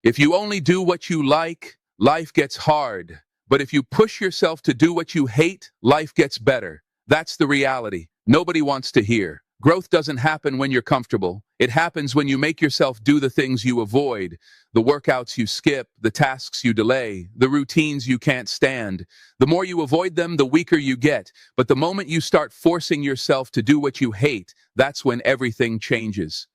If you only do what you like, life gets hard. But if you push yourself to do what you hate, life gets better. That's the reality. Nobody wants to hear. Growth doesn't happen when you're comfortable. It happens when you make yourself do the things you avoid, the workouts you skip, the tasks you delay, the routines you can't stand. The more you avoid them, the weaker you get. But the moment you start forcing yourself to do what you hate, that's when everything changes.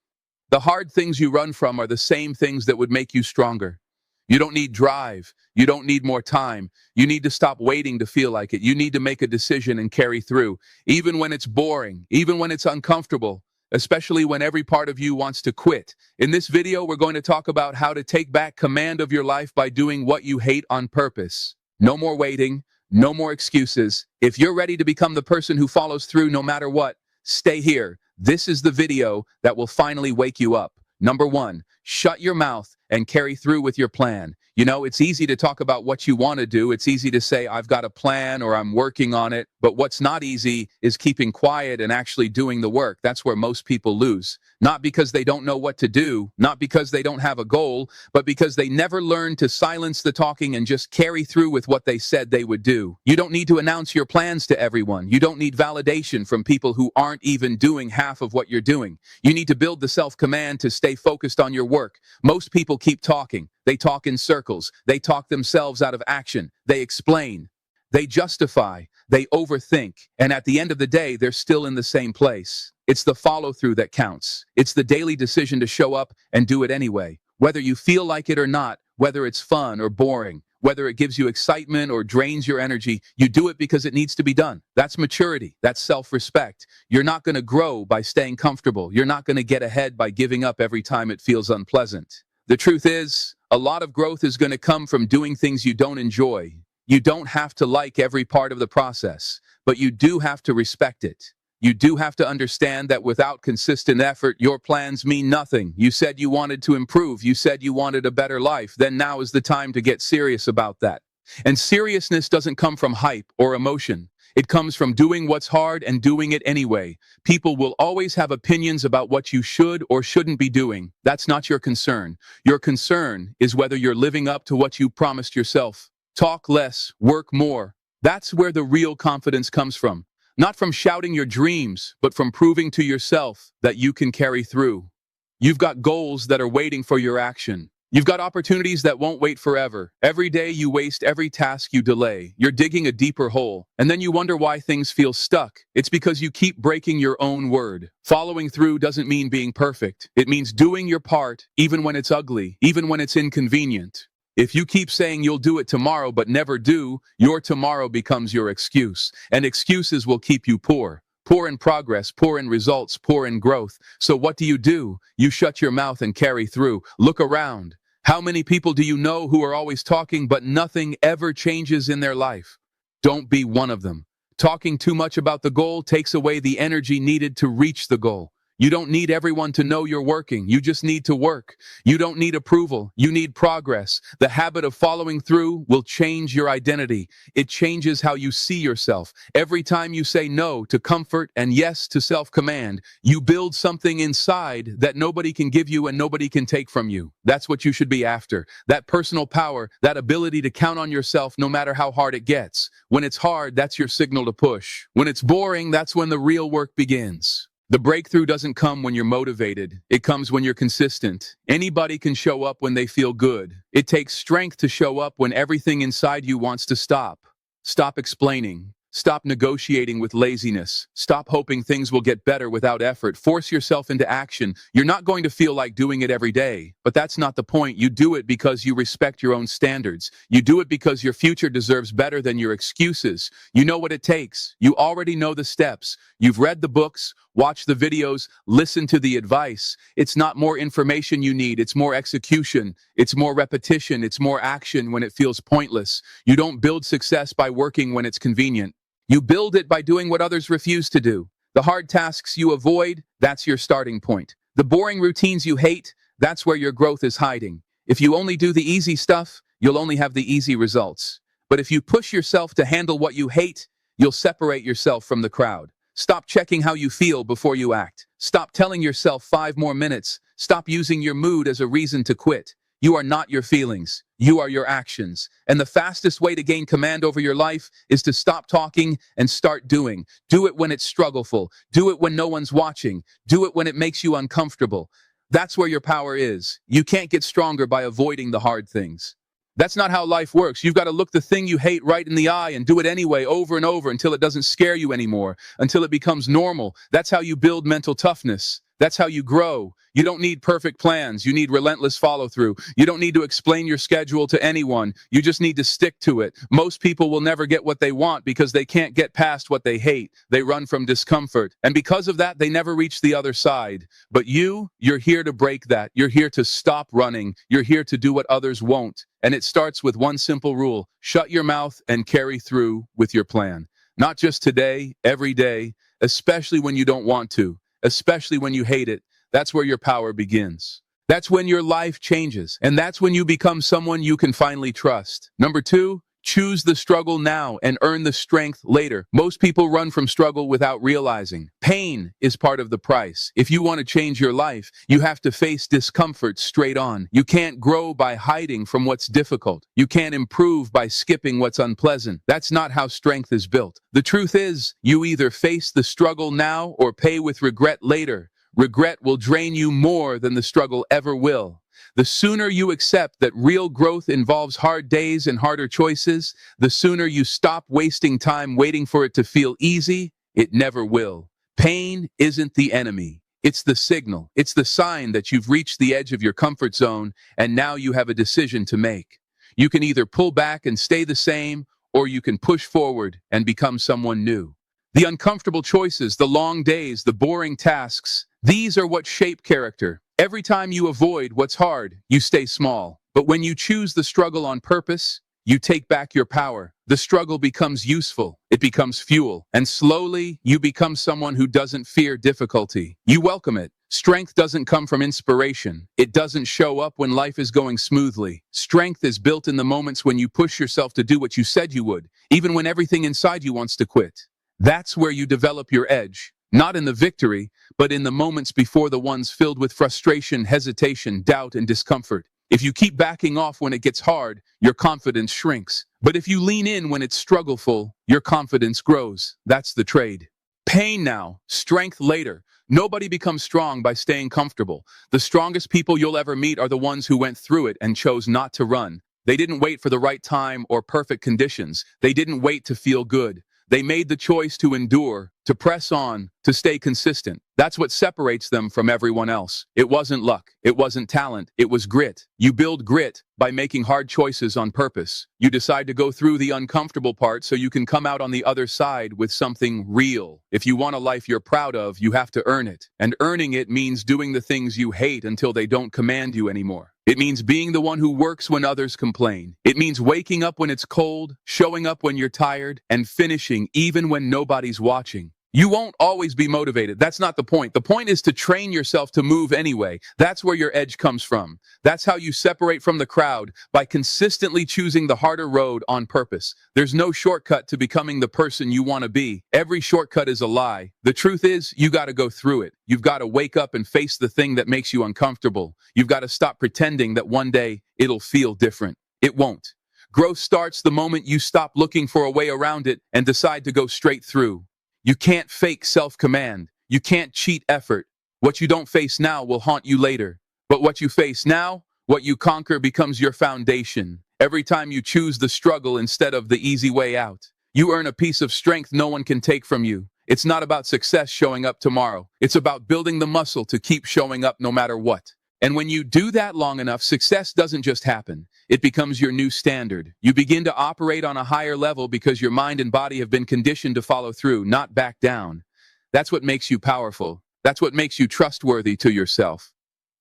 The hard things you run from are the same things that would make you stronger. You don't need drive. You don't need more time. You need to stop waiting to feel like it. You need to make a decision and carry through, even when it's boring, even when it's uncomfortable, especially when every part of you wants to quit. In this video, we're going to talk about how to take back command of your life by doing what you hate on purpose. No more waiting, no more excuses. If you're ready to become the person who follows through no matter what, stay here. This is the video that will finally wake you up. Number 1, shut your mouth and carry through with your plan. You know, it's easy to talk about what you want to do. It's easy to say, I've got a plan or I'm working on it. But what's not easy is keeping quiet and actually doing the work. That's where most people lose. Not because they don't know what to do, not because they don't have a goal, but because they never learned to silence the talking and just carry through with what they said they would do. You don't need to announce your plans to everyone. You don't need validation from people who aren't even doing half of what you're doing. You need to build the self-command to stay focused on your work. Most people keep talking. They talk in circles. They talk themselves out of action. They explain. They justify. They overthink. And at the end of the day, they're still in the same place. It's the follow-through that counts. It's the daily decision to show up and do it anyway. Whether you feel like it or not, whether it's fun or boring, whether it gives you excitement or drains your energy, you do it because it needs to be done. That's maturity. That's self-respect. You're not going to grow by staying comfortable. You're not going to get ahead by giving up every time it feels unpleasant. The truth is, a lot of growth is going to come from doing things you don't enjoy. You don't have to like every part of the process, but you do have to respect it. You do have to understand that without consistent effort, your plans mean nothing. You said you wanted to improve. You said you wanted a better life. Then now is the time to get serious about that. And seriousness doesn't come from hype or emotion. It comes from doing what's hard and doing it anyway. People will always have opinions about what you should or shouldn't be doing. That's not your concern. Your concern is whether you're living up to what you promised yourself. Talk less, work more. That's where the real confidence comes from. Not from shouting your dreams, but from proving to yourself that you can carry through. You've got goals that are waiting for your action. You've got opportunities that won't wait forever. Every day you waste, every task you delay. You're digging a deeper hole, and then you wonder why things feel stuck. It's because you keep breaking your own word. Following through doesn't mean being perfect. It means doing your part, even when it's ugly, even when it's inconvenient. If you keep saying you'll do it tomorrow but never do, your tomorrow becomes your excuse, and excuses will keep you poor. Poor in progress, poor in results, poor in growth. So what do? You shut your mouth and carry through. Look around. How many people do you know who are always talking but nothing ever changes in their life? Don't be one of them. Talking too much about the goal takes away the energy needed to reach the goal. You don't need everyone to know you're working. You just need to work. You don't need approval. You need progress. The habit of following through will change your identity. It changes how you see yourself. Every time you say no to comfort and yes to self-command, you build something inside that nobody can give you and nobody can take from you. That's what you should be after. That personal power, that ability to count on yourself no matter how hard it gets. When it's hard, that's your signal to push. When it's boring, that's when the real work begins. The breakthrough doesn't come when you're motivated. It comes when you're consistent. Anybody can show up when they feel good. It takes strength to show up when everything inside you wants to stop. Stop explaining. Stop negotiating with laziness. Stop hoping things will get better without effort. Force yourself into action. You're not going to feel like doing it every day, but that's not the point. You do it because you respect your own standards. You do it because your future deserves better than your excuses. You know what it takes. You already know the steps. You've read the books, watched the videos, listened to the advice. It's not more information you need. It's more execution. It's more repetition. It's more action when it feels pointless. You don't build success by working when it's convenient. You build it by doing what others refuse to do. The hard tasks you avoid, that's your starting point. The boring routines you hate, that's where your growth is hiding. If you only do the easy stuff, you'll only have the easy results. But if you push yourself to handle what you hate, you'll separate yourself from the crowd. Stop checking how you feel before you act. Stop telling yourself 5 more minutes. Stop using your mood as a reason to quit. You are not your feelings. You are your actions. And the fastest way to gain command over your life is to stop talking and start doing. Do it when it's struggleful. Do it when no one's watching. Do it when it makes you uncomfortable. That's where your power is. You can't get stronger by avoiding the hard things. That's not how life works. You've got to look the thing you hate right in the eye and do it anyway over and over until it doesn't scare you anymore, until it becomes normal. That's how you build mental toughness. That's how you grow. You don't need perfect plans. You need relentless follow through. You don't need to explain your schedule to anyone. You just need to stick to it. Most people will never get what they want because they can't get past what they hate. They run from discomfort. And because of that, they never reach the other side. But you're here to break that. You're here to stop running. You're here to do what others won't. And it starts with one simple rule. Shut your mouth and carry through with your plan. Not just today, every day, especially when you don't want to, especially when you hate it. That's where your power begins. That's when your life changes. And that's when you become someone you can finally trust. Number 2, choose the struggle now and earn the strength later. Most people run from struggle without realizing. Pain is part of the price. If you want to change your life, you have to face discomfort straight on. You can't grow by hiding from what's difficult. You can't improve by skipping what's unpleasant. That's not how strength is built. The truth is, you either face the struggle now or pay with regret later. Regret will drain you more than the struggle ever will. The sooner you accept that real growth involves hard days and harder choices, the sooner you stop wasting time waiting for it to feel easy. It never will. Pain isn't the enemy. It's the signal. It's the sign that you've reached the edge of your comfort zone and now you have a decision to make. You can either pull back and stay the same, or you can push forward and become someone new. The uncomfortable choices, the long days, the boring tasks, these are what shape character. Every time you avoid what's hard, you stay small. But when you choose the struggle on purpose, you take back your power. The struggle becomes useful. It becomes fuel. And slowly, you become someone who doesn't fear difficulty. You welcome it. Strength doesn't come from inspiration. It doesn't show up when life is going smoothly. Strength is built in the moments when you push yourself to do what you said you would, even when everything inside you wants to quit. That's where you develop your edge. Not in the victory, but in the moments before the ones filled with frustration, hesitation, doubt, and discomfort. If you keep backing off when it gets hard, your confidence shrinks. But if you lean in when it's struggleful, your confidence grows. That's the trade. Pain now, strength later. Nobody becomes strong by staying comfortable. The strongest people you'll ever meet are the ones who went through it and chose not to run. They didn't wait for the right time or perfect conditions. They didn't wait to feel good. They made the choice to endure, to press on, to stay consistent. That's what separates them from everyone else. It wasn't luck. It wasn't talent. It was grit. You build grit by making hard choices on purpose. You decide to go through the uncomfortable part so you can come out on the other side with something real. If you want a life you're proud of, you have to earn it. And earning it means doing the things you hate until they don't command you anymore. It means being the one who works when others complain. It means waking up when it's cold, showing up when you're tired, and finishing even when nobody's watching. You won't always be motivated. That's not the point. The point is to train yourself to move anyway. That's where your edge comes from. That's how you separate from the crowd, by consistently choosing the harder road on purpose. There's no shortcut to becoming the person you want to be. Every shortcut is a lie. The truth is, you got to go through it. You've got to wake up and face the thing that makes you uncomfortable. You've got to stop pretending that one day it'll feel different. It won't. Growth starts the moment you stop looking for a way around it and decide to go straight through. You can't fake self-command. You can't cheat effort. What you don't face now will haunt you later. But what you face now, what you conquer, becomes your foundation. Every time you choose the struggle instead of the easy way out, you earn a piece of strength no one can take from you. It's not about success showing up tomorrow. It's about building the muscle to keep showing up no matter what. And when you do that long enough, success doesn't just happen. It becomes your new standard. You begin to operate on a higher level because your mind and body have been conditioned to follow through, not back down. That's what makes you powerful. That's what makes you trustworthy to yourself.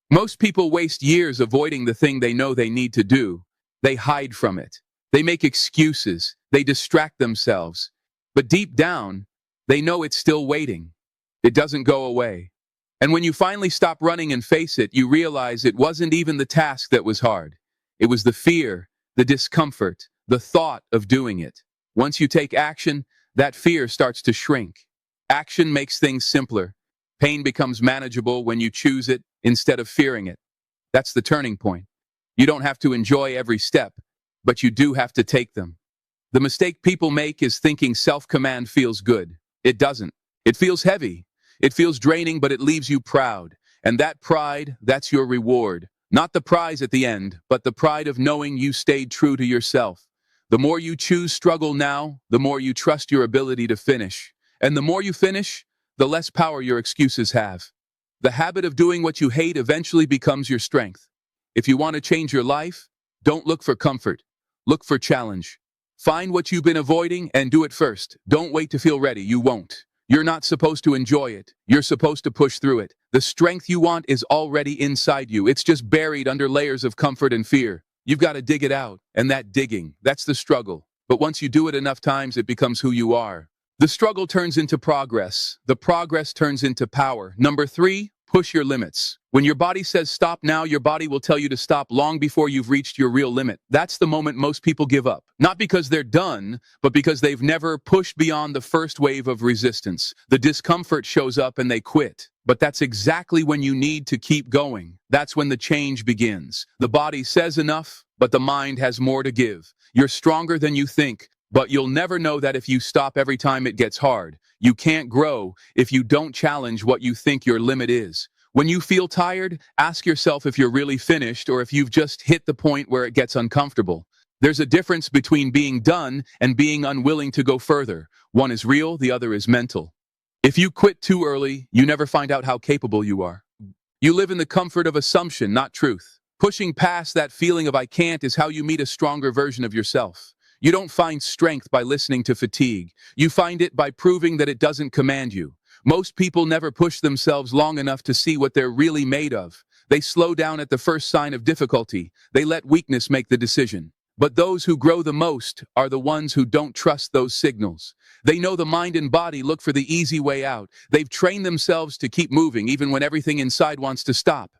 Most people waste years avoiding the thing they know they need to do. They hide from it. They make excuses. They distract themselves. But deep down, they know it's still waiting. It doesn't go away. And when you finally stop running and face it, you realize it wasn't even the task that was hard. It was the fear, the discomfort, the thought of doing it. Once you take action, that fear starts to shrink. Action makes things simpler. Pain becomes manageable when you choose it instead of fearing it. That's the turning point. You don't have to enjoy every step, but you do have to take them. The mistake people make is thinking self-command feels good. It doesn't. It feels heavy. It feels draining, but it leaves you proud. And that pride, that's your reward. Not the prize at the end, but the pride of knowing you stayed true to yourself. The more you choose struggle now, the more you trust your ability to finish. And the more you finish, the less power your excuses have. The habit of doing what you hate eventually becomes your strength. If you want to change your life, don't look for comfort. Look for challenge. Find what you've been avoiding and do it first. Don't wait to feel ready. You won't. You're not supposed to enjoy it. You're supposed to push through it. The strength you want is already inside you. It's just buried under layers of comfort and fear. You've got to dig it out. And that digging, that's the struggle. But once you do it enough times, it becomes who you are. The struggle turns into progress. The progress turns into power. Number 3, push your limits. When your body says stop now, your body will tell you to stop long before you've reached your real limit. That's the moment most people give up. Not because they're done, but because they've never pushed beyond the first wave of resistance. The discomfort shows up and they quit. But that's exactly when you need to keep going. That's when the change begins. The body says enough, but the mind has more to give. You're stronger than you think, but you'll never know that if you stop every time it gets hard. You can't grow if you don't challenge what you think your limit is. When you feel tired, ask yourself if you're really finished or if you've just hit the point where it gets uncomfortable. There's a difference between being done and being unwilling to go further. One is real, the other is mental. If you quit too early, you never find out how capable you are. You live in the comfort of assumption, not truth. Pushing past that feeling of I can't is how you meet a stronger version of yourself. You don't find strength by listening to fatigue. You find it by proving that it doesn't command you. Most people never push themselves long enough to see what they're really made of. They slow down at the first sign of difficulty. They let weakness make the decision. But those who grow the most are the ones who don't trust those signals. They know the mind and body look for the easy way out. They've trained themselves to keep moving even when everything inside wants to stop.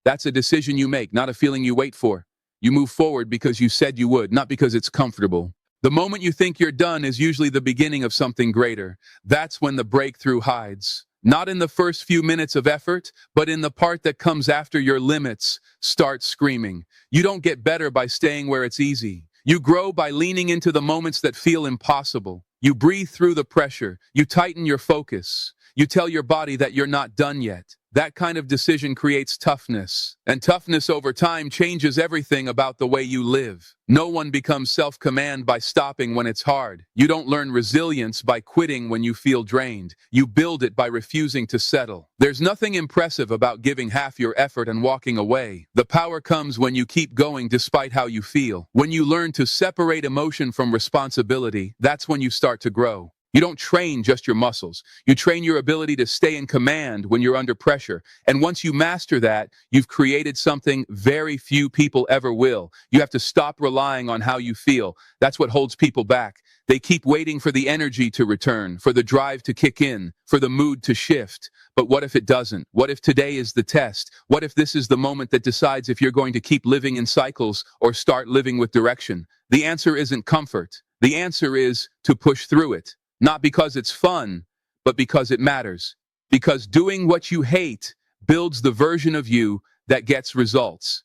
That's a decision you make, not a feeling you wait for. You move forward because you said you would, not because it's comfortable. The moment you think you're done is usually the beginning of something greater. That's when the breakthrough hides. Not in the first few minutes of effort, but in the part that comes after your limits start screaming. You don't get better by staying where it's easy. You grow by leaning into the moments that feel impossible. You breathe through the pressure. You tighten your focus. You tell your body that you're not done yet. That kind of decision creates toughness. And toughness over time changes everything about the way you live. No one becomes self-command by stopping when it's hard. You don't learn resilience by quitting when you feel drained. You build it by refusing to settle. There's nothing impressive about giving half your effort and walking away. The power comes when you keep going despite how you feel. When you learn to separate emotion from responsibility, that's when you start to grow. You don't train just your muscles. You train your ability to stay in command when you're under pressure. And once you master that, you've created something very few people ever will. You have to stop relying on how you feel. That's what holds people back. They keep waiting for the energy to return, for the drive to kick in, for the mood to shift. But what if it doesn't? What if today is the test? What if this is the moment that decides if you're going to keep living in cycles or start living with direction? The answer isn't comfort. The answer is to push through it. Not because it's fun, but because it matters. Because doing what you hate builds the version of you that gets results.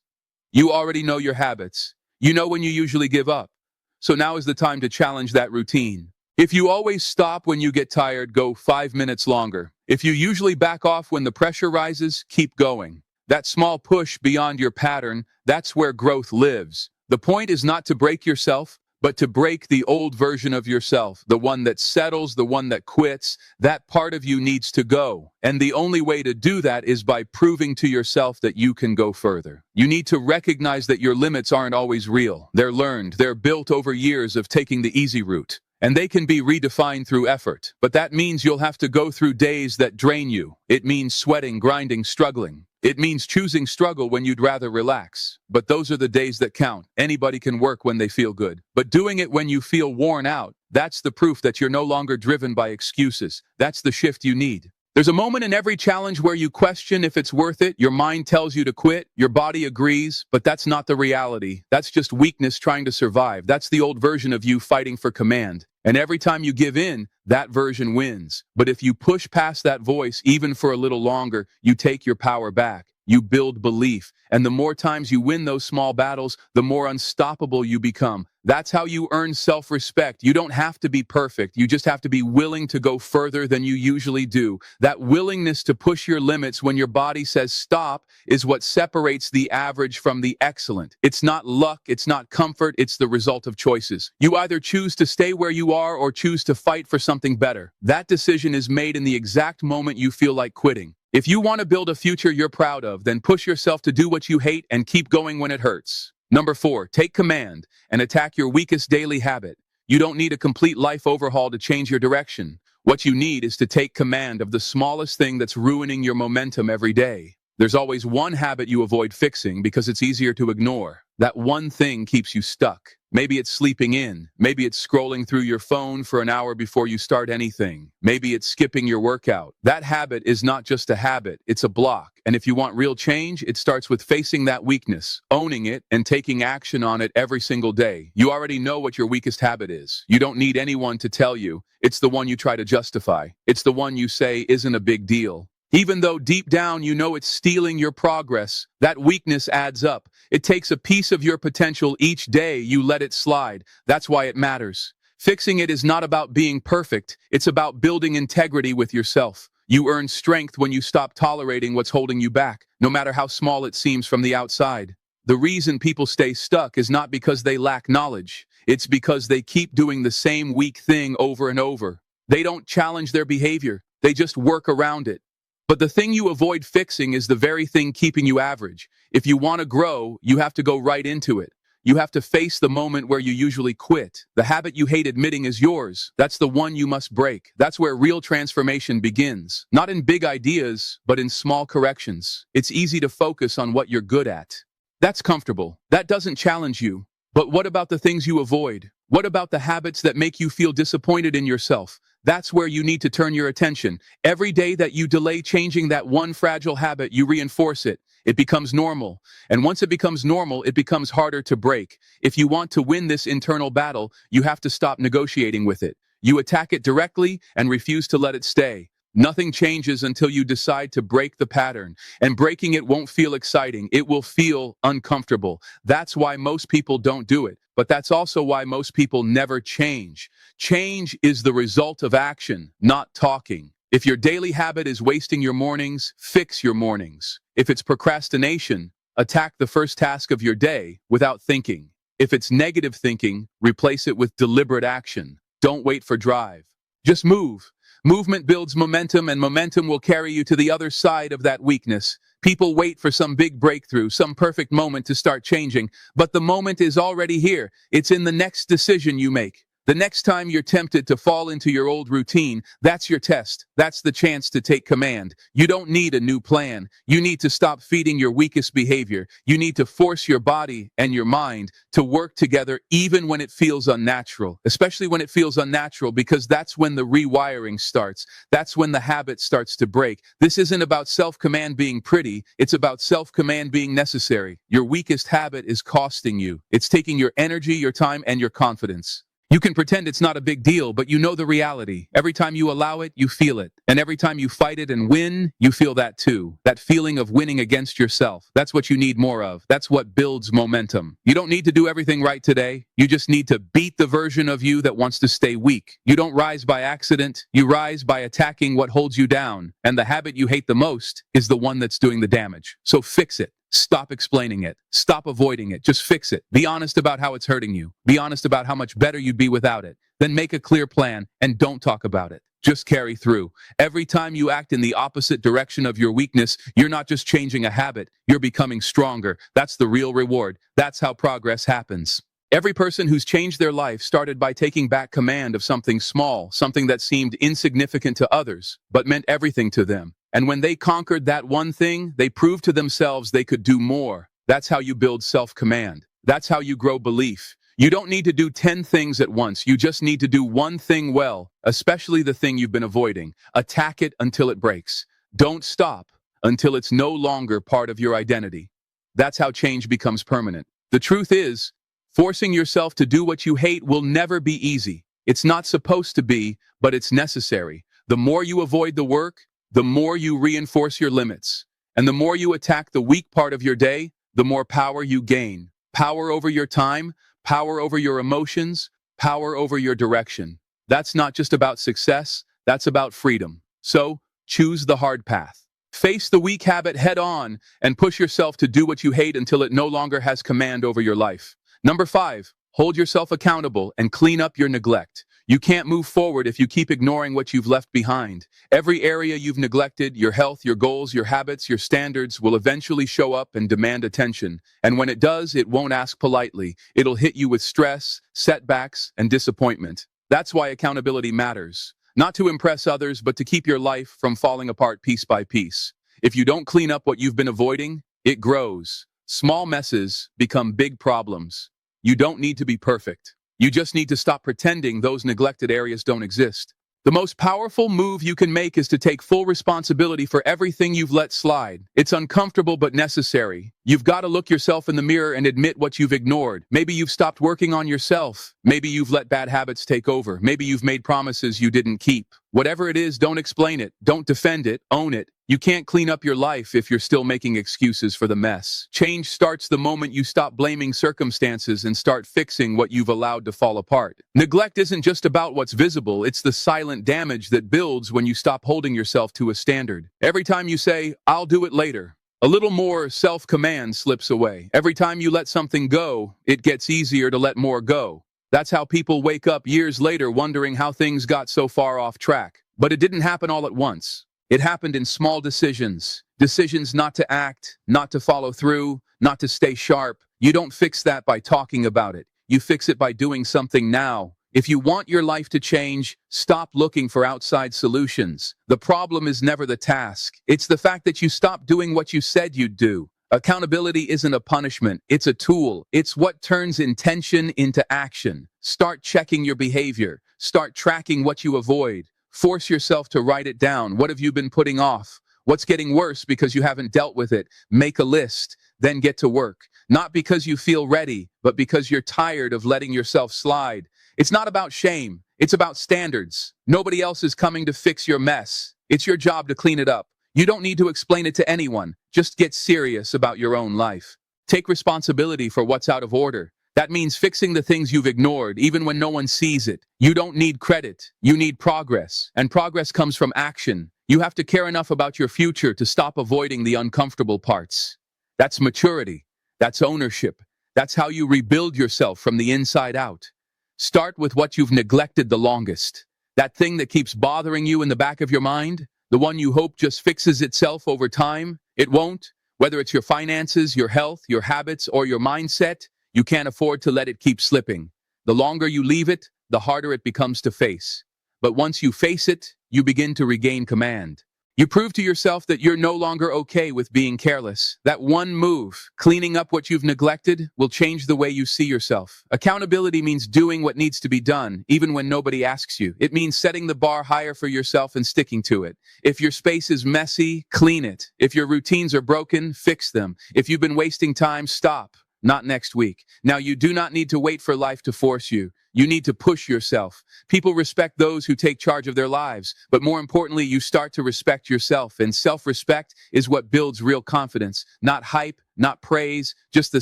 You already know your habits. You know when you usually give up. So now is the time to challenge that routine. If you always stop when you get tired, go 5 minutes longer. If you usually back off when the pressure rises, keep going. That small push beyond your pattern, that's where growth lives. The point is not to break yourself, but to break the old version of yourself, the one that settles, the one that quits. That part of you needs to go. And the only way to do that is by proving to yourself that you can go further. You need to recognize that your limits aren't always real. They're learned. They're built over years of taking the easy route. And they can be redefined through effort. But that means you'll have to go through days that drain you. It means sweating, grinding, struggling. It means choosing struggle when you'd rather relax. But those are the days that count. Anybody can work when they feel good. But doing it when you feel worn out, that's the proof that you're no longer driven by excuses. That's the shift you need. There's a moment in every challenge where you question if it's worth it. Your mind tells you to quit. Your body agrees, but that's not the reality. That's just weakness trying to survive. That's the old version of you fighting for command. And every time you give in, that version wins. But if you push past that voice, even for a little longer, you take your power back. you build belief. And the more times you win those small battles, the more unstoppable you become. That's how you earn self-respect. You don't have to be perfect. You just have to be willing to go further than you usually do. That willingness to push your limits when your body says stop is what separates the average from the excellent. It's not luck, it's not comfort, it's the result of choices. You either choose to stay where you are or choose to fight for something better. That decision is made in the exact moment you feel like quitting. If you want to build a future you're proud of, then push yourself to do what you hate and keep going when it hurts. Number 4, take command and attack your weakest daily habit. You don't need a complete life overhaul to change your direction. What you need is to take command of the smallest thing that's ruining your momentum every day. There's always one habit you avoid fixing because it's easier to ignore. That one thing keeps you stuck. Maybe it's sleeping in. Maybe it's scrolling through your phone for an hour before you start anything. Maybe it's skipping your workout. That habit is not just a habit, it's a block. And if you want real change, it starts with facing that weakness, owning it, and taking action on it every single day. You already know what your weakest habit is. You don't need anyone to tell you. It's the one you try to justify. It's the one you say isn't a big deal. Even though deep down you know it's stealing your progress, that weakness adds up. It takes a piece of your potential each day you let it slide. That's why it matters. Fixing it is not about being perfect. It's about building integrity with yourself. You earn strength when you stop tolerating what's holding you back, no matter how small it seems from the outside. The reason people stay stuck is not because they lack knowledge. It's because they keep doing the same weak thing over and over. They don't challenge their behavior. They just work around it. But the thing you avoid fixing is the very thing keeping you average. If you want to grow, you have to go right into it. You have to face the moment where you usually quit. The habit you hate admitting is yours. That's the one you must break. That's where real transformation begins. Not in big ideas, but in small corrections. It's easy to focus on what you're good at. That's comfortable. That doesn't challenge you. But what about the things you avoid? What about the habits that make you feel disappointed in yourself? That's where you need to turn your attention. Every day that you delay changing that one fragile habit, you reinforce it. It becomes normal. And once it becomes normal, it becomes harder to break. If you want to win this internal battle, you have to stop negotiating with it. You attack it directly and refuse to let it stay. Nothing changes until you decide to break the pattern. And breaking it won't feel exciting. It will feel uncomfortable. That's why most people don't do it. But that's also why most people never change. Change is the result of action, not talking. If your daily habit is wasting your mornings, fix your mornings. If it's procrastination, attack the first task of your day without thinking. If it's negative thinking, replace it with deliberate action. Don't wait for drive. Just move. Movement builds momentum, and momentum will carry you to the other side of that weakness. People wait for some big breakthrough, some perfect moment to start changing, but the moment is already here. It's in the next decision you make. The next time you're tempted to fall into your old routine, that's your test. That's the chance to take command. You don't need a new plan. You need to stop feeding your weakest behavior. You need to force your body and your mind to work together even when it feels unnatural, especially when it feels unnatural, because that's when the rewiring starts. That's when the habit starts to break. This isn't about self-command being pretty. It's about self-command being necessary. Your weakest habit is costing you. It's taking your energy, your time, and your confidence. You can pretend it's not a big deal, but you know the reality. Every time you allow it, you feel it. And every time you fight it and win, you feel that too. That feeling of winning against yourself. That's what you need more of. That's what builds momentum. You don't need to do everything right today. You just need to beat the version of you that wants to stay weak. You don't rise by accident. You rise by attacking what holds you down. And the habit you hate the most is the one that's doing the damage. So fix it. Stop explaining it. Stop avoiding it. Just fix it. Be honest about how it's hurting you. Be honest about how much better you'd be without it. Then make a clear plan and don't talk about it. Just carry through. Every time you act in the opposite direction of your weakness, you're not just changing a habit, you're becoming stronger. That's the real reward. That's how progress happens. Every person who's changed their life started by taking back command of something small, something that seemed insignificant to others, but meant everything to them. And when they conquered that one thing, they proved to themselves they could do more. That's how you build self-command. That's how you grow belief. You don't need to do 10 things at once. You just need to do one thing well, especially the thing you've been avoiding. Attack it until it breaks. Don't stop until it's no longer part of your identity. That's how change becomes permanent. The truth is, forcing yourself to do what you hate will never be easy. It's not supposed to be, but it's necessary. The more you avoid the work, the more you reinforce your limits. And the more you attack the weak part of your day, the more power you gain. Power over your time, power over your emotions, power over your direction. That's not just about success, that's about freedom. So, choose the hard path. Face the weak habit head on and push yourself to do what you hate until it no longer has command over your life. Number 5, hold yourself accountable and clean up your neglect. You can't move forward if you keep ignoring what you've left behind. Every area you've neglected, your health, your goals, your habits, your standards, will eventually show up and demand attention. And when it does, it won't ask politely. It'll hit you with stress, setbacks, and disappointment. That's why accountability matters. Not to impress others, but to keep your life from falling apart piece by piece. If you don't clean up what you've been avoiding, it grows. Small messes become big problems. You don't need to be perfect. You just need to stop pretending those neglected areas don't exist. The most powerful move you can make is to take full responsibility for everything you've let slide. It's uncomfortable but necessary. You've got to look yourself in the mirror and admit what you've ignored. Maybe you've stopped working on yourself. Maybe you've let bad habits take over. Maybe you've made promises you didn't keep. Whatever it is, don't explain it. Don't defend it. Own it. You can't clean up your life if you're still making excuses for the mess. Change starts the moment you stop blaming circumstances and start fixing what you've allowed to fall apart. Neglect isn't just about what's visible, it's the silent damage that builds when you stop holding yourself to a standard. Every time you say, "I'll do it later," a little more self-command slips away. Every time you let something go, it gets easier to let more go. That's how people wake up years later wondering how things got so far off track. But it didn't happen all at once. It happened in small decisions. Decisions not to act, not to follow through, not to stay sharp. You don't fix that by talking about it. You fix it by doing something now. If you want your life to change, stop looking for outside solutions. The problem is never the task. It's the fact that you stopped doing what you said you'd do. Accountability isn't a punishment, it's a tool. It's what turns intention into action. Start checking your behavior. Start tracking what you avoid. Force yourself to write it down. What have you been putting off? What's getting worse because you haven't dealt with it? Make a list, then get to work. Not because you feel ready, but because you're tired of letting yourself slide. It's not about shame, it's about standards. Nobody else is coming to fix your mess. It's your job to clean it up. You don't need to explain it to anyone. Just get serious about your own life. Take responsibility for what's out of order. That means fixing the things you've ignored, even when no one sees it. You don't need credit. You need progress. And progress comes from action. You have to care enough about your future to stop avoiding the uncomfortable parts. That's maturity. That's ownership. That's how you rebuild yourself from the inside out. Start with what you've neglected the longest. That thing that keeps bothering you in the back of your mind, the one you hope just fixes itself over time. It won't. Whether it's your finances, your health, your habits, or your mindset, you can't afford to let it keep slipping. The longer you leave it, the harder it becomes to face. But once you face it, you begin to regain command. You prove to yourself that you're no longer okay with being careless. That one move, cleaning up what you've neglected, will change the way you see yourself. Accountability means doing what needs to be done, even when nobody asks you. It means setting the bar higher for yourself and sticking to it. If your space is messy, clean it. If your routines are broken, fix them. If you've been wasting time, stop. Not next week. Now, you do not need to wait for life to force you. You need to push yourself. People respect those who take charge of their lives, but more importantly, you start to respect yourself, and self-respect is what builds real confidence. Not hype, not praise, just the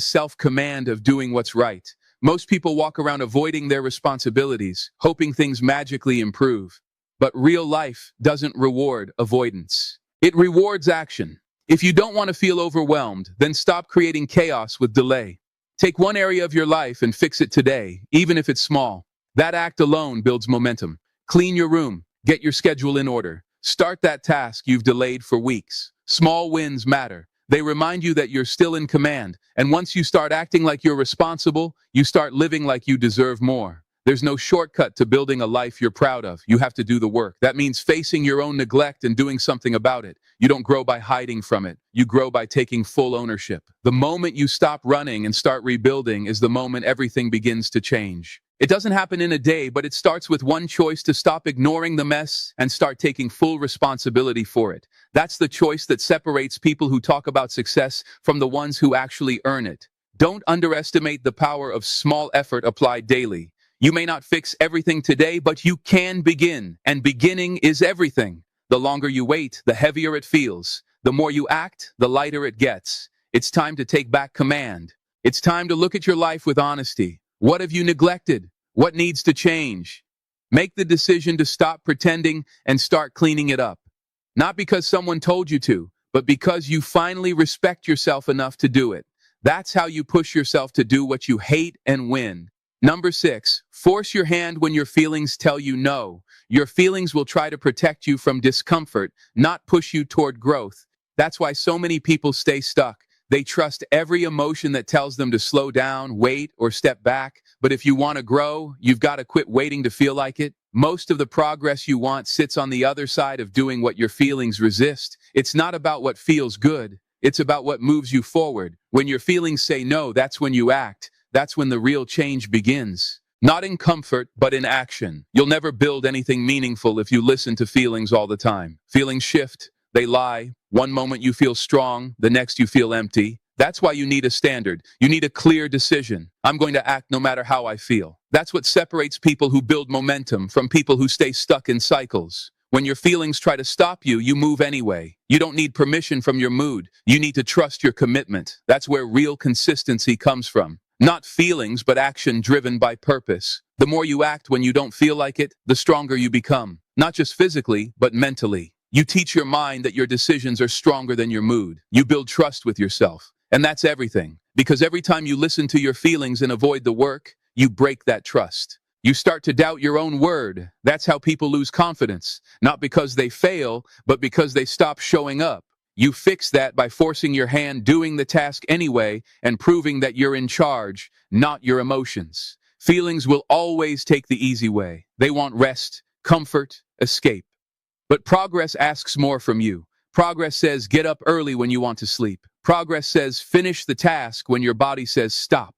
self-command of doing what's right. Most people walk around avoiding their responsibilities, hoping things magically improve. But real life doesn't reward avoidance. It rewards action. If you don't want to feel overwhelmed, then stop creating chaos with delay. Take one area of your life and fix it today, even if it's small. That act alone builds momentum. Clean your room. Get your schedule in order. Start that task you've delayed for weeks. Small wins matter. They remind you that you're still in command. And once you start acting like you're responsible, you start living like you deserve more. There's no shortcut to building a life you're proud of. You have to do the work. That means facing your own neglect and doing something about it. You don't grow by hiding from it. You grow by taking full ownership. The moment you stop running and start rebuilding is the moment everything begins to change. It doesn't happen in a day, but it starts with one choice: to stop ignoring the mess and start taking full responsibility for it. That's the choice that separates people who talk about success from the ones who actually earn it. Don't underestimate the power of small effort applied daily. You may not fix everything today, but you can begin, and beginning is everything. The longer you wait, the heavier it feels. The more you act, the lighter it gets. It's time to take back command. It's time to look at your life with honesty. What have you neglected? What needs to change? Make the decision to stop pretending and start cleaning it up. Not because someone told you to, but because you finally respect yourself enough to do it. That's how you push yourself to do what you hate and win. Number 6, force your hand when your feelings tell you no. Your feelings will try to protect you from discomfort, not push you toward growth. That's why so many people stay stuck. They trust every emotion that tells them to slow down, wait, or step back. But if you want to grow, you've got to quit waiting to feel like it. Most of the progress you want sits on the other side of doing what your feelings resist. It's not about what feels good. It's about what moves you forward. When your feelings say no, that's when you act. That's when the real change begins. Not in comfort, but in action. You'll never build anything meaningful if you listen to feelings all the time. Feelings shift. They lie. One moment you feel strong, the next you feel empty. That's why you need a standard. You need a clear decision. I'm going to act no matter how I feel. That's what separates people who build momentum from people who stay stuck in cycles. When your feelings try to stop you, you move anyway. You don't need permission from your mood. You need to trust your commitment. That's where real consistency comes from. Not feelings, but action driven by purpose. The more you act when you don't feel like it, the stronger you become. Not just physically, but mentally. You teach your mind that your decisions are stronger than your mood. You build trust with yourself. And that's everything. Because every time you listen to your feelings and avoid the work, you break that trust. You start to doubt your own word. That's how people lose confidence. Not because they fail, but because they stop showing up. You fix that by forcing your hand doing the task anyway and proving that you're in charge, not your emotions. Feelings will always take the easy way. They want rest, comfort, escape. But progress asks more from you. Progress says get up early when you want to sleep. Progress says finish the task when your body says stop.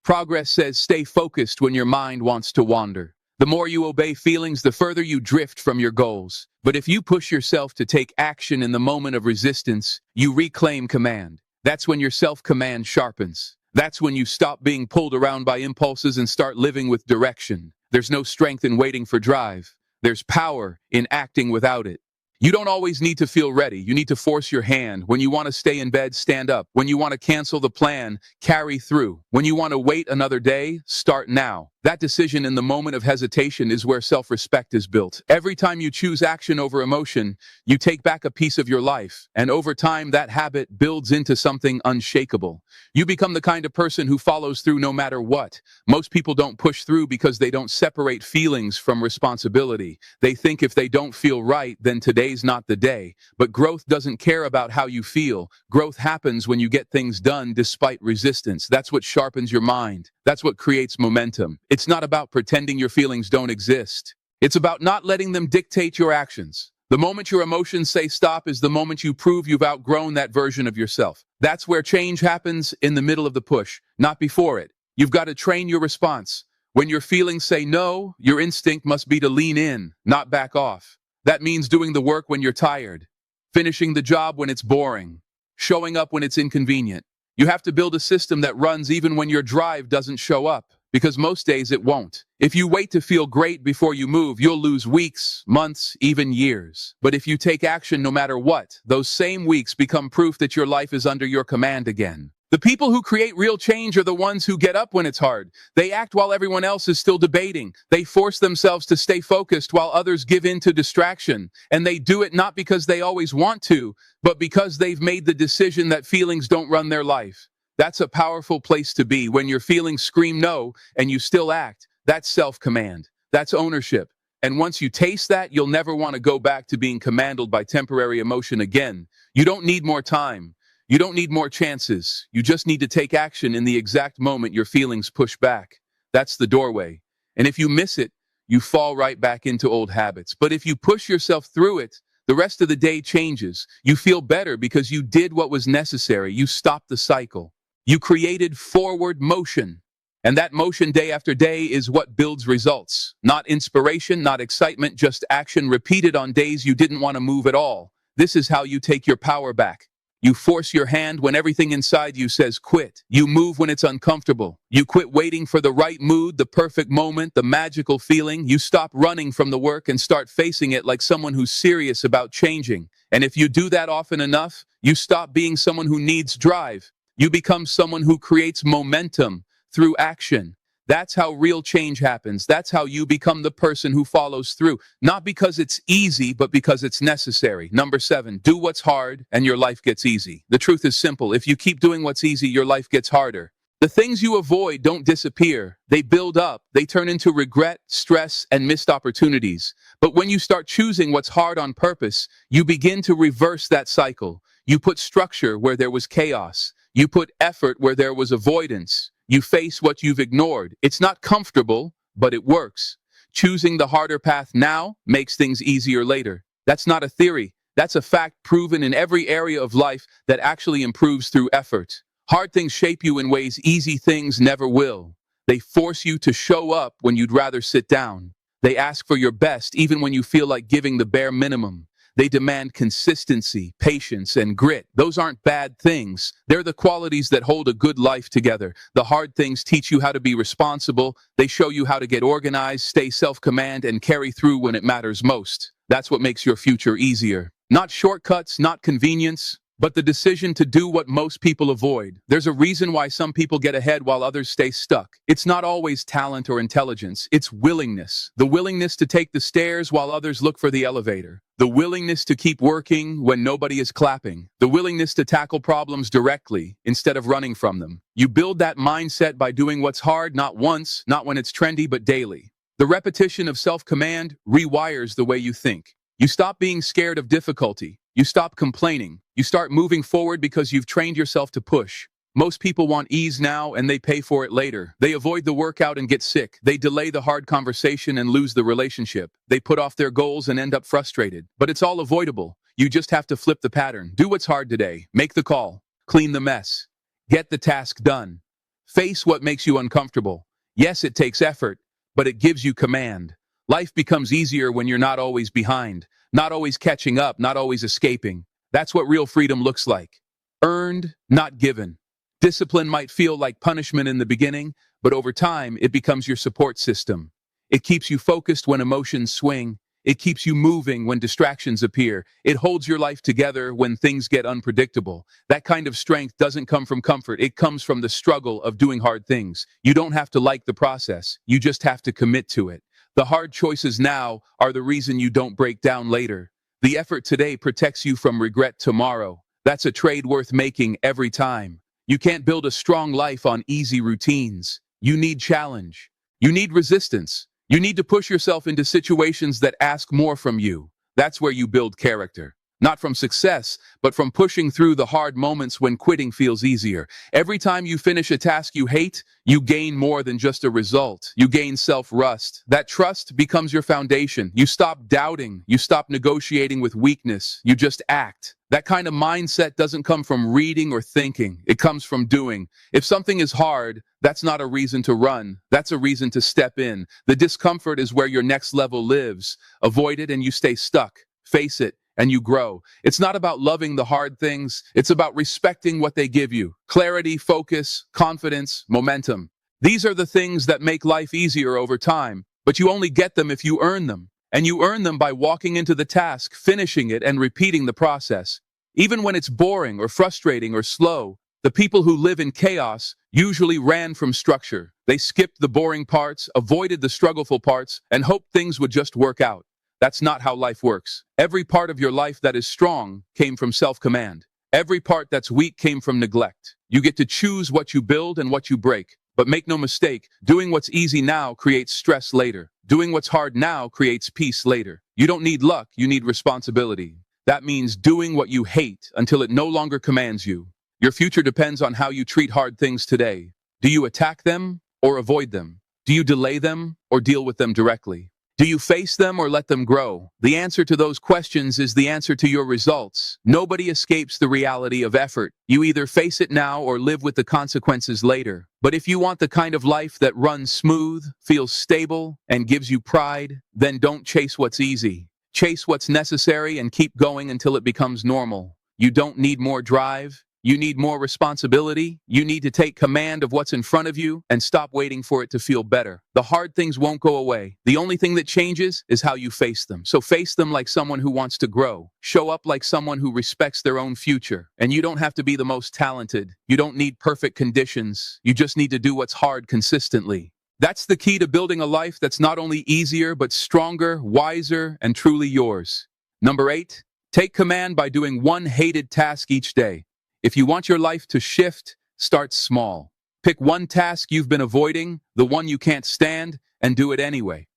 Progress says stay focused when your mind wants to wander. The more you obey feelings, the further you drift from your goals. But if you push yourself to take action in the moment of resistance, you reclaim command. That's when your self-command sharpens. That's when you stop being pulled around by impulses and start living with direction. There's no strength in waiting for drive. There's power in acting without it. You don't always need to feel ready. You need to force your hand. When you want to stay in bed, stand up. When you want to cancel the plan, carry through. When you want to wait another day, start now. That decision in the moment of hesitation is where self-respect is built. Every time you choose action over emotion, you take back a piece of your life. And over time, that habit builds into something unshakable. You become the kind of person who follows through no matter what. Most people don't push through because they don't separate feelings from responsibility. They think if they don't feel right, then today's not the day. But growth doesn't care about how you feel. Growth happens when you get things done despite resistance. That's what sharpens your mind. That's what creates momentum. It's not about pretending your feelings don't exist. It's about not letting them dictate your actions. The moment your emotions say stop is the moment you prove you've outgrown that version of yourself. That's where change happens, in the middle of the push, not before it. You've got to train your response. When your feelings say no, your instinct must be to lean in, not back off. That means doing the work when you're tired, finishing the job when it's boring, showing up when it's inconvenient. You have to build a system that runs even when your drive doesn't show up, because most days it won't. If you wait to feel great before you move, you'll lose weeks, months, even years. But if you take action no matter what, those same weeks become proof that your life is under your command again. The people who create real change are the ones who get up when it's hard. They act while everyone else is still debating. They force themselves to stay focused while others give in to distraction. And they do it not because they always want to, but because they've made the decision that feelings don't run their life. That's a powerful place to be. When your feelings scream no and you still act, that's self-command. That's ownership. And once you taste that, you'll never want to go back to being commanded by temporary emotion again. You don't need more time. You don't need more chances. You just need to take action in the exact moment your feelings push back. That's the doorway. And if you miss it, you fall right back into old habits. But if you push yourself through it, the rest of the day changes. You feel better because you did what was necessary. You stopped the cycle. You created forward motion. And that motion day after day is what builds results. Not inspiration, not excitement, just action repeated on days you didn't want to move at all. This is how you take your power back. You force your hand when everything inside you says quit. You move when it's uncomfortable. You quit waiting for the right mood, the perfect moment, the magical feeling. You stop running from the work and start facing it like someone who's serious about changing. And if you do that often enough, you stop being someone who needs drive. You become someone who creates momentum through action. That's how real change happens. That's how you become the person who follows through. Not because it's easy, but because it's necessary. Number 7, do what's hard and your life gets easy. The truth is simple. If you keep doing what's easy, your life gets harder. The things you avoid don't disappear. They build up. They turn into regret, stress, and missed opportunities. But when you start choosing what's hard on purpose, you begin to reverse that cycle. You put structure where there was chaos. You put effort where there was avoidance. You face what you've ignored. It's not comfortable, but it works. Choosing the harder path now makes things easier later. That's not a theory. That's a fact proven in every area of life that actually improves through effort. Hard things shape you in ways easy things never will. They force you to show up when you'd rather sit down. They ask for your best even when you feel like giving the bare minimum. They demand consistency, patience, and grit. Those aren't bad things. They're the qualities that hold a good life together. The hard things teach you how to be responsible. They show you how to get organized, stay self-command, and carry through when it matters most. That's what makes your future easier. Not shortcuts, not convenience, but the decision to do what most people avoid. There's a reason why some people get ahead while others stay stuck. It's not always talent or intelligence. It's willingness. The willingness to take the stairs while others look for the elevator. The willingness to keep working when nobody is clapping. The willingness to tackle problems directly instead of running from them. You build that mindset by doing what's hard, not once, not when it's trendy, but daily. The repetition of self-command rewires the way you think. You stop being scared of difficulty. You stop complaining. You start moving forward because you've trained yourself to push. Most people want ease now and they pay for it later. They avoid the workout and get sick. They delay the hard conversation and lose the relationship. They put off their goals and end up frustrated. But it's all avoidable. You just have to flip the pattern. Do what's hard today. Make the call. Clean the mess. Get the task done. Face what makes you uncomfortable. Yes, it takes effort, but it gives you command. Life becomes easier when you're not always behind, not always catching up, not always escaping. That's what real freedom looks like. Earned, not given. Discipline might feel like punishment in the beginning, but over time, it becomes your support system. It keeps you focused when emotions swing. It keeps you moving when distractions appear. It holds your life together when things get unpredictable. That kind of strength doesn't come from comfort. It comes from the struggle of doing hard things. You don't have to like the process. You just have to commit to it. The hard choices now are the reason you don't break down later. The effort today protects you from regret tomorrow. That's a trade worth making every time. You can't build a strong life on easy routines. You need challenge. You need resistance. You need to push yourself into situations that ask more from you. That's where you build character. Not from success, but from pushing through the hard moments when quitting feels easier. Every time you finish a task you hate, you gain more than just a result. You gain self-trust. That trust becomes your foundation. You stop doubting. You stop negotiating with weakness. You just act. That kind of mindset doesn't come from reading or thinking. It comes from doing. If something is hard, that's not a reason to run. That's a reason to step in. The discomfort is where your next level lives. Avoid it and you stay stuck. Face it and you grow. It's not about loving the hard things. It's about respecting what they give you. Clarity, focus, confidence, momentum. These are the things that make life easier over time, but you only get them if you earn them. And you earn them by walking into the task, finishing it, and repeating the process. Even when it's boring or frustrating or slow, the people who live in chaos usually ran from structure. They skipped the boring parts, avoided the struggleful parts, and hoped things would just work out. That's not how life works. Every part of your life that is strong came from self-command. Every part that's weak came from neglect. You get to choose what you build and what you break. But make no mistake, doing what's easy now creates stress later. Doing what's hard now creates peace later. You don't need luck, you need responsibility. That means doing what you hate until it no longer commands you. Your future depends on how you treat hard things today. Do you attack them or avoid them? Do you delay them or deal with them directly? Do you face them or let them grow? The answer to those questions is the answer to your results. Nobody escapes the reality of effort. You either face it now or live with the consequences later. But if you want the kind of life that runs smooth, feels stable, and gives you pride, then don't chase what's easy. Chase what's necessary and keep going until it becomes normal. You don't need more drive. You need more responsibility. You need to take command of what's in front of you and stop waiting for it to feel better. The hard things won't go away. The only thing that changes is how you face them. So face them like someone who wants to grow. Show up like someone who respects their own future. And you don't have to be the most talented. You don't need perfect conditions. You just need to do what's hard consistently. That's the key to building a life that's not only easier, but stronger, wiser, and truly yours. Number 8, take command by doing one hated task each day. If you want your life to shift, start small. Pick one task you've been avoiding, the one you can't stand, and do it anyway.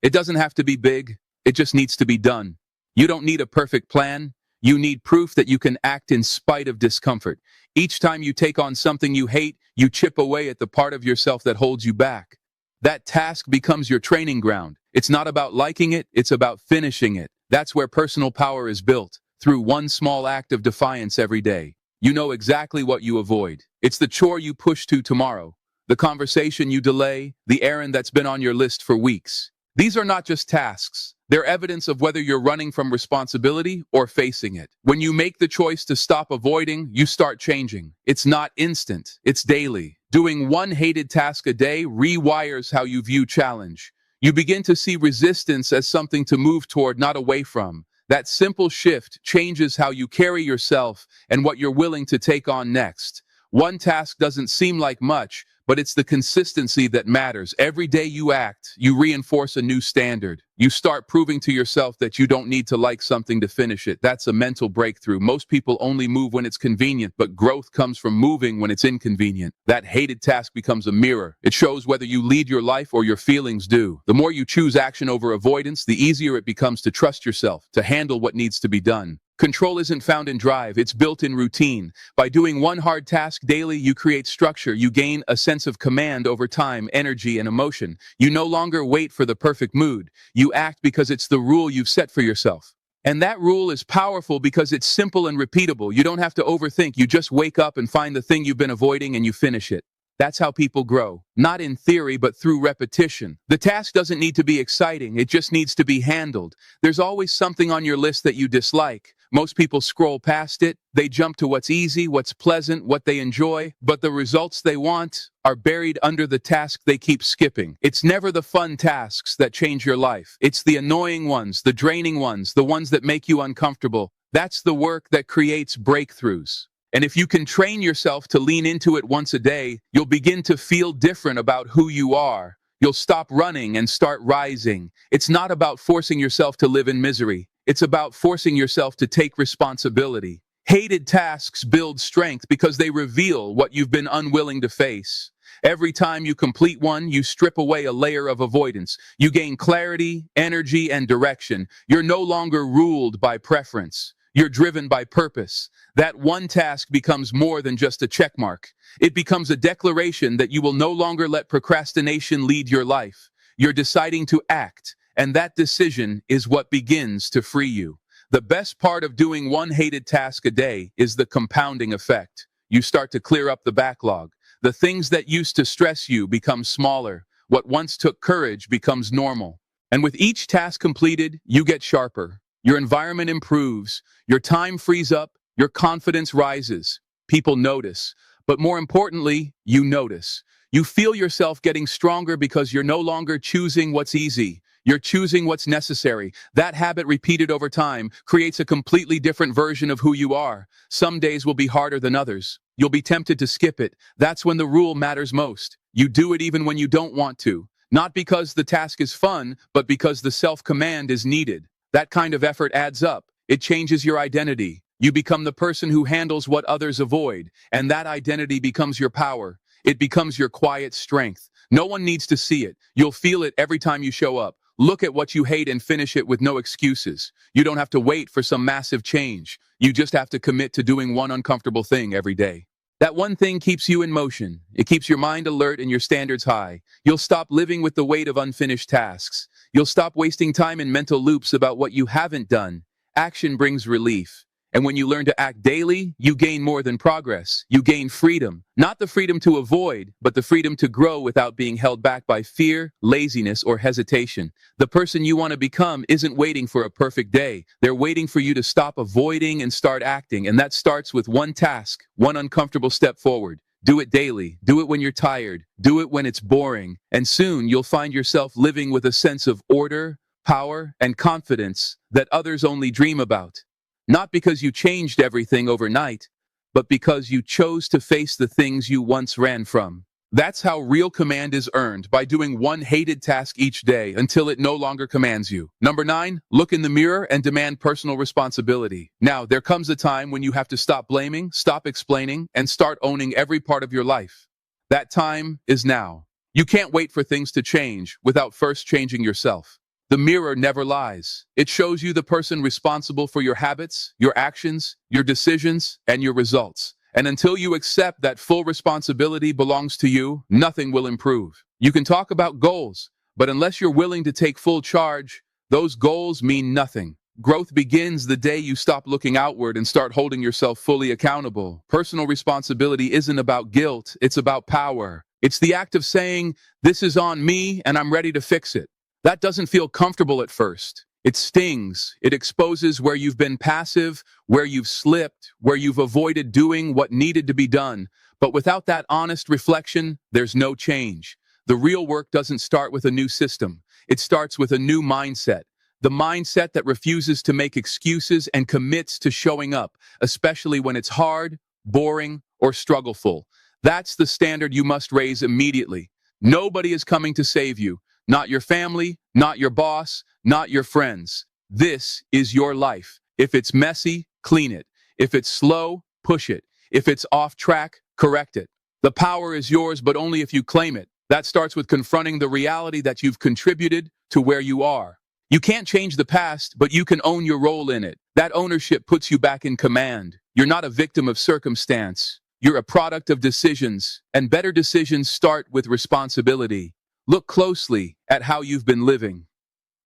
It doesn't have to be big, it just needs to be done. You don't need a perfect plan, you need proof that you can act in spite of discomfort. Each time you take on something you hate, you chip away at the part of yourself that holds you back. That task becomes your training ground. It's not about liking it, it's about finishing it. That's where personal power is built, through one small act of defiance every day. You know exactly what you avoid. It's the chore you push to tomorrow, the conversation you delay, the errand that's been on your list for weeks. These are not just tasks. They're evidence of whether you're running from responsibility or facing it. When you make the choice to stop avoiding, you start changing. It's not instant, it's daily. Doing one hated task a day rewires how you view challenge. You begin to see resistance as something to move toward, not away from. That simple shift changes how you carry yourself and what you're willing to take on next. One task doesn't seem like much, but it's the consistency that matters. Every day you act, you reinforce a new standard. You start proving to yourself that you don't need to like something to finish it. That's a mental breakthrough. Most people only move when it's convenient, but growth comes from moving when it's inconvenient. That hated task becomes a mirror. It shows whether you lead your life or your feelings do. The more you choose action over avoidance, the easier it becomes to trust yourself, to handle what needs to be done. Control isn't found in drive, it's built in routine. By doing one hard task daily, you create structure. You gain a sense of command over time, energy, and emotion. You no longer wait for the perfect mood. You act because it's the rule you've set for yourself. And that rule is powerful because it's simple and repeatable. You don't have to overthink. You just wake up and find the thing you've been avoiding and you finish it. That's how people grow. Not in theory, but through repetition. The task doesn't need to be exciting. It just needs to be handled. There's always something on your list that you dislike. Most people scroll past it. They jump to what's easy, what's pleasant, what they enjoy, but the results they want are buried under the task they keep skipping. It's never the fun tasks that change your life. It's the annoying ones, the draining ones, the ones that make you uncomfortable. That's the work that creates breakthroughs. And if you can train yourself to lean into it once a day, you'll begin to feel different about who you are. You'll stop running and start rising. It's not about forcing yourself to live in misery. It's about forcing yourself to take responsibility. Hated tasks build strength because they reveal what you've been unwilling to face. Every time you complete one, you strip away a layer of avoidance. You gain clarity, energy, and direction. You're no longer ruled by preference. You're driven by purpose. That one task becomes more than just a checkmark. It becomes a declaration that you will no longer let procrastination lead your life. You're deciding to act, and that decision is what begins to free you. The best part of doing one hated task a day is the compounding effect. You start to clear up the backlog. The things that used to stress you become smaller. What once took courage becomes normal. And with each task completed, you get sharper. Your environment improves, your time frees up, your confidence rises. People notice, but more importantly, you notice. You feel yourself getting stronger because you're no longer choosing what's easy. You're choosing what's necessary. That habit repeated over time creates a completely different version of who you are. Some days will be harder than others. You'll be tempted to skip it. That's when the rule matters most. You do it even when you don't want to. Not because the task is fun, but because the self-command is needed. That kind of effort adds up. It changes your identity. You become the person who handles what others avoid, and that identity becomes your power. It becomes your quiet strength. No one needs to see it. You'll feel it every time you show up. Look at what you hate and finish it with no excuses. You don't have to wait for some massive change. You just have to commit to doing one uncomfortable thing every day. That one thing keeps you in motion. It keeps your mind alert and your standards high. You'll stop living with the weight of unfinished tasks. You'll stop wasting time in mental loops about what you haven't done. Action brings relief. And when you learn to act daily, you gain more than progress. You gain freedom. Not the freedom to avoid, but the freedom to grow without being held back by fear, laziness, or hesitation. The person you want to become isn't waiting for a perfect day. They're waiting for you to stop avoiding and start acting. And that starts with one task, one uncomfortable step forward. Do it daily. Do it when you're tired. Do it when it's boring. And soon you'll find yourself living with a sense of order, power, and confidence that others only dream about. Not because you changed everything overnight, but because you chose to face the things you once ran from. That's how real command is earned, by doing one hated task each day until it no longer commands you. Number 9, look in the mirror and demand personal responsibility. Now, there comes a time when you have to stop blaming, stop explaining, and start owning every part of your life. That time is now. You can't wait for things to change without first changing yourself. The mirror never lies. It shows you the person responsible for your habits, your actions, your decisions, and your results. And until you accept that full responsibility belongs to you, nothing will improve. You can talk about goals, but unless you're willing to take full charge, those goals mean nothing. Growth begins the day you stop looking outward and start holding yourself fully accountable. Personal responsibility isn't about guilt, it's about power. It's the act of saying, "This is on me and I'm ready to fix it." That doesn't feel comfortable at first. It stings. It exposes where you've been passive, where you've slipped, where you've avoided doing what needed to be done. But without that honest reflection, there's no change. The real work doesn't start with a new system. It starts with a new mindset. The mindset that refuses to make excuses and commits to showing up, especially when it's hard, boring, or struggleful. That's the standard you must raise immediately. Nobody is coming to save you. Not your family, not your boss, not your friends. This is your life. If it's messy, clean it. If it's slow, push it. If it's off track, correct it. The power is yours, but only if you claim it. That starts with confronting the reality that you've contributed to where you are. You can't change the past, but you can own your role in it. That ownership puts you back in command. You're not a victim of circumstance. You're a product of decisions, and better decisions start with responsibility. Look closely at how you've been living.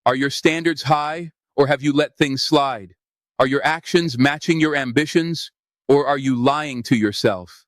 Are your standards high, or have you let things slide? Are your actions matching your ambitions, or are you lying to yourself?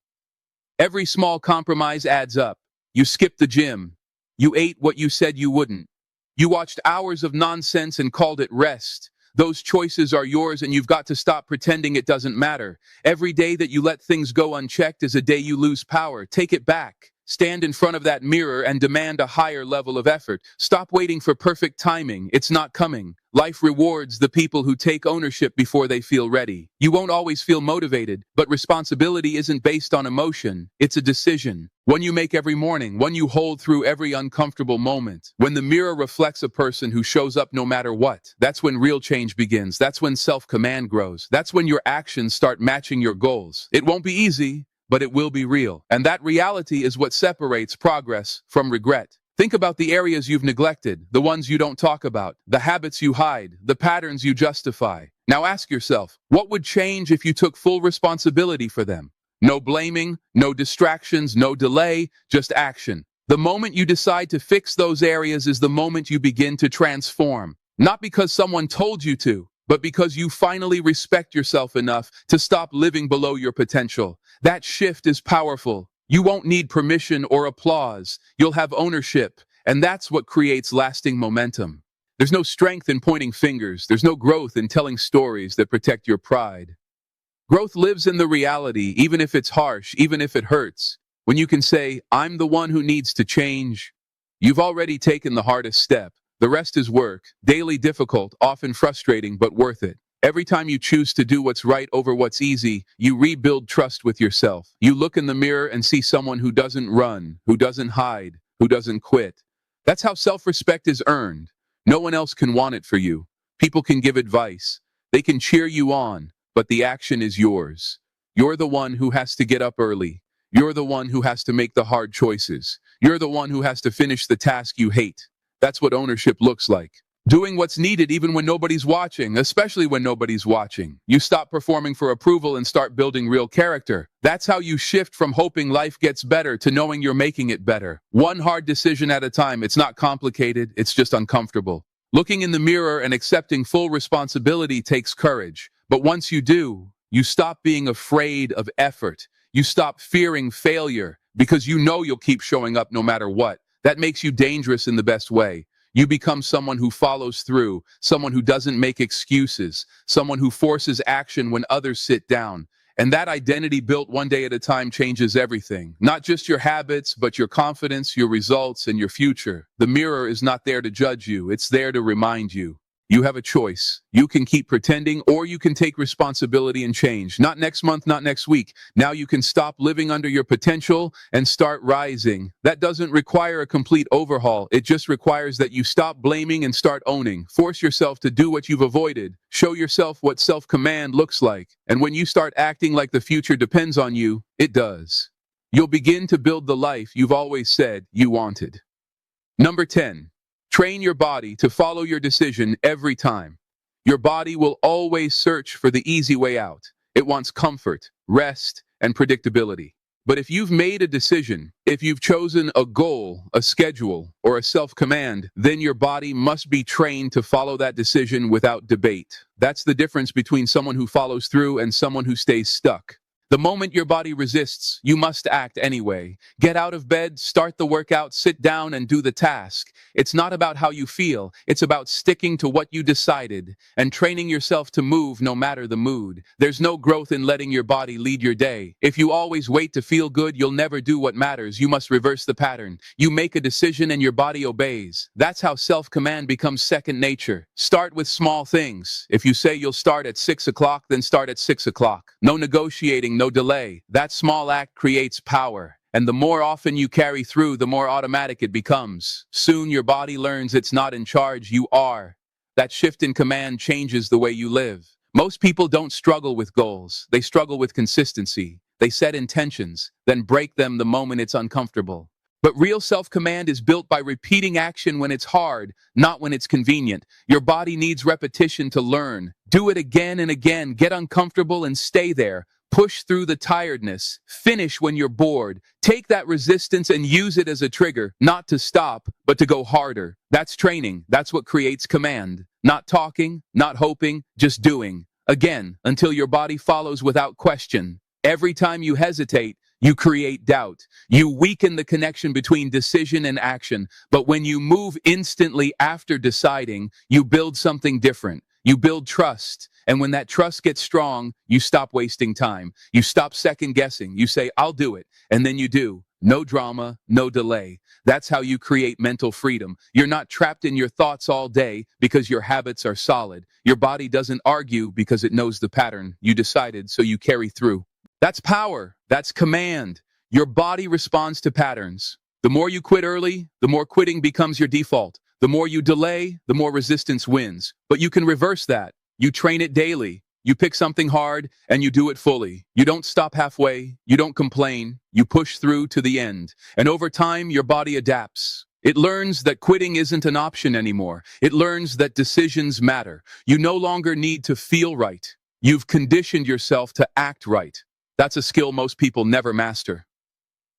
Every small compromise adds up. You skipped the gym. You ate what you said you wouldn't. You watched hours of nonsense and called it rest. Those choices are yours, and you've got to stop pretending it doesn't matter. Every day that you let things go unchecked is a day you lose power. Take it back. Stand in front of that mirror and demand a higher level of effort. Stop waiting for perfect timing. It's not coming. Life rewards the people who take ownership before they feel ready. You won't always feel motivated, but responsibility isn't based on emotion. It's a decision. One you make every morning, one you hold through every uncomfortable moment. When the mirror reflects a person who shows up no matter what, that's when real change begins. That's when self-command grows. That's when your actions start matching your goals. It won't be easy, but it will be real. And that reality is what separates progress from regret. Think about the areas you've neglected, the ones you don't talk about, the habits you hide, the patterns you justify. Now ask yourself, what would change if you took full responsibility for them? No blaming, no distractions, no delay, just action. The moment you decide to fix those areas is the moment you begin to transform. Not because someone told you to, but because you finally respect yourself enough to stop living below your potential. That shift is powerful. You won't need permission or applause. You'll have ownership, and that's what creates lasting momentum. There's no strength in pointing fingers. There's no growth in telling stories that protect your pride. Growth lives in the reality, even if it's harsh, even if it hurts. When you can say, "I'm the one who needs to change," you've already taken the hardest step. The rest is work, daily difficult, often frustrating, but worth it. Every time you choose to do what's right over what's easy, you rebuild trust with yourself. You look in the mirror and see someone who doesn't run, who doesn't hide, who doesn't quit. That's how self-respect is earned. No one else can want it for you. People can give advice. They can cheer you on, but the action is yours. You're the one who has to get up early. You're the one who has to make the hard choices. You're the one who has to finish the task you hate. That's what ownership looks like. Doing what's needed even when nobody's watching, especially when nobody's watching. You stop performing for approval and start building real character. That's how you shift from hoping life gets better to knowing you're making it better. One hard decision at a time. It's not complicated, it's just uncomfortable. Looking in the mirror and accepting full responsibility takes courage, But once you do, you stop being afraid of effort. You stop fearing failure because you know you'll keep showing up no matter what. That makes you dangerous in the best way. You become someone who follows through, someone who doesn't make excuses, someone who forces action when others sit down. And that identity built one day at a time changes everything. Not just your habits, but your confidence, your results, and your future. The mirror is not there to judge you. It's there to remind you. You have a choice. You can keep pretending, or you can take responsibility and change. Not next month, not next week. Now you can stop living under your potential and start rising. That doesn't require a complete overhaul. It just requires that you stop blaming and start owning. Force yourself to do what you've avoided. Show yourself what self-command looks like. And when you start acting like the future depends on you, it does. You'll begin to build the life you've always said you wanted. Number 10. Train your body to follow your decision every time. Your body will always search for the easy way out. It wants comfort, rest, and predictability. But if you've made a decision, if you've chosen a goal, a schedule, or a self-command, then your body must be trained to follow that decision without debate. That's the difference between someone who follows through and someone who stays stuck. The moment your body resists, you must act anyway. Get out of bed, start the workout, sit down, and do the task. It's not about how you feel. It's about sticking to what you decided and training yourself to move no matter the mood. There's no growth in letting your body lead your day. If you always wait to feel good, you'll never do what matters. You must reverse the pattern. You make a decision and your body obeys. That's how self-command becomes second nature. Start with small things. If you say you'll start at 6 o'clock, then start at 6 o'clock. No negotiating, no delay. That small act creates power. And the more often you carry through, the more automatic it becomes. Soon your body learns it's not in charge, you are. That shift in command changes the way you live. Most people don't struggle with goals. They struggle with consistency. They set intentions, then break them the moment it's uncomfortable. But real self-command is built by repeating action when it's hard, not when it's convenient. Your body needs repetition to learn. Do it again and again. Get uncomfortable and stay there. Push through the tiredness. Finish when you're bored. Take that resistance and use it as a trigger, not to stop, but to go harder. That's training. That's what creates command. Not talking, not hoping, just doing. Again, until your body follows without question. Every time you hesitate, you create doubt. You weaken the connection between decision and action. But when you move instantly after deciding, you build something different. You build trust. And when that trust gets strong, you stop wasting time. You stop second guessing. You say, I'll do it. And then you do. No drama, no delay. That's how you create mental freedom. You're not trapped in your thoughts all day because your habits are solid. Your body doesn't argue because it knows the pattern. You decided, so you carry through. That's power. That's command. Your body responds to patterns. The more you quit early, the more quitting becomes your default. The more you delay, the more resistance wins. But you can reverse that. You train it daily. You pick something hard and you do it fully. You don't stop halfway. You don't complain. You push through to the end. And over time, your body adapts. It learns that quitting isn't an option anymore. It learns that decisions matter. You no longer need to feel right. You've conditioned yourself to act right. That's a skill most people never master.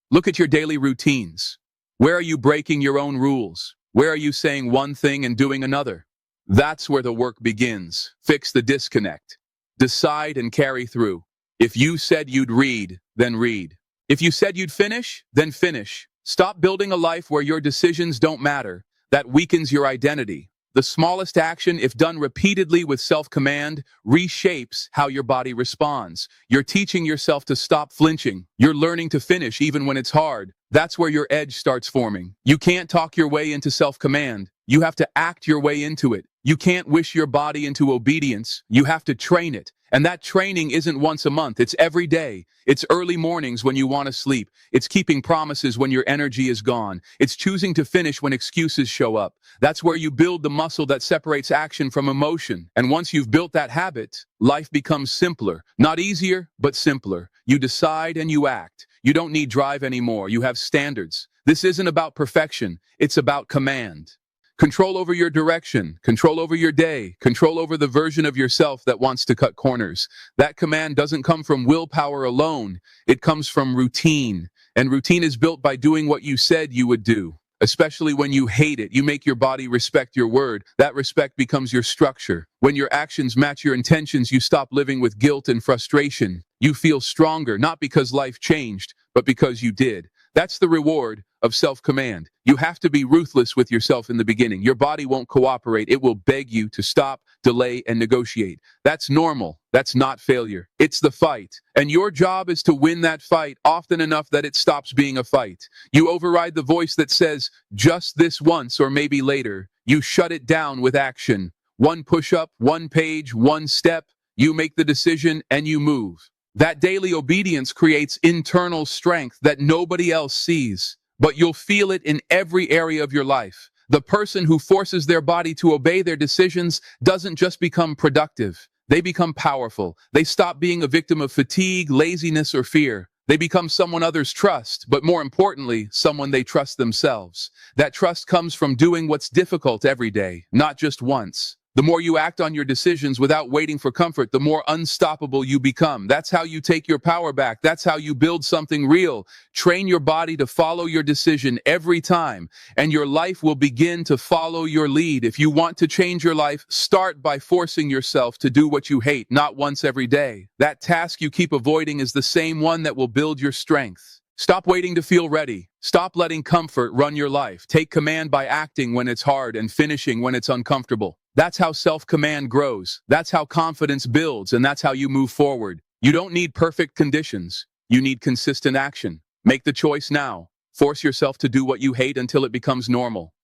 Look at your daily routines. Where are you breaking your own rules? Where are you saying one thing and doing another? That's where the work begins. Fix the disconnect. Decide and carry through. If you said you'd read, then read. If you said you'd finish, then finish. Stop building a life where your decisions don't matter. That weakens your identity. The smallest action, if done repeatedly with self-command, reshapes how your body responds. You're teaching yourself to stop flinching. You're learning to finish even when it's hard. That's where your edge starts forming. You can't talk your way into self-command. You have to act your way into it. You can't wish your body into obedience. You have to train it. And that training isn't once a month. It's every day. It's early mornings when you want to sleep. It's keeping promises when your energy is gone. It's choosing to finish when excuses show up. That's where you build the muscle that separates action from emotion. And once you've built that habit, life becomes simpler. Not easier, but simpler. You decide and you act. You don't need drive anymore. You have standards. This isn't about perfection. It's about command. Control over your direction, control over your day, control over the version of yourself that wants to cut corners. That command doesn't come from willpower alone. It comes from routine. And routine is built by doing what you said you would do. especially when you hate it. You make your body respect your word. That respect becomes your structure. When your actions match your intentions, you stop living with guilt and frustration. You feel stronger, not because life changed, but because you did. That's the reward of self-command. You have to be ruthless with yourself in the beginning. Your body won't cooperate. It will beg you to stop, delay, and negotiate. That's normal. That's not failure. It's the fight. And your job is to win that fight often enough that it stops being a fight. You override the voice that says, just this once or maybe later. You shut it down with action. One push-up, one page, one step. You make the decision and you move. That daily obedience creates internal strength that nobody else sees, but you'll feel it in every area of your life. The person who forces their body to obey their decisions doesn't just become productive. They become powerful. They stop being a victim of fatigue, laziness, or fear. They become someone others trust, but more importantly, someone they trust themselves. That trust comes from doing what's difficult every day, not just once. The more you act on your decisions without waiting for comfort, the more unstoppable you become. That's how you take your power back. That's how you build something real. Train your body to follow your decision every time, and your life will begin to follow your lead. If you want to change your life, start by forcing yourself to do what you hate, not once every day. That task you keep avoiding is the same one that will build your strength. Stop waiting to feel ready. Stop letting comfort run your life. Take command by acting when it's hard and finishing when it's uncomfortable. That's how self-command grows. That's how confidence builds, and that's how you move forward. You don't need perfect conditions. You need consistent action. Make the choice now. Force yourself to do what you hate until it becomes normal.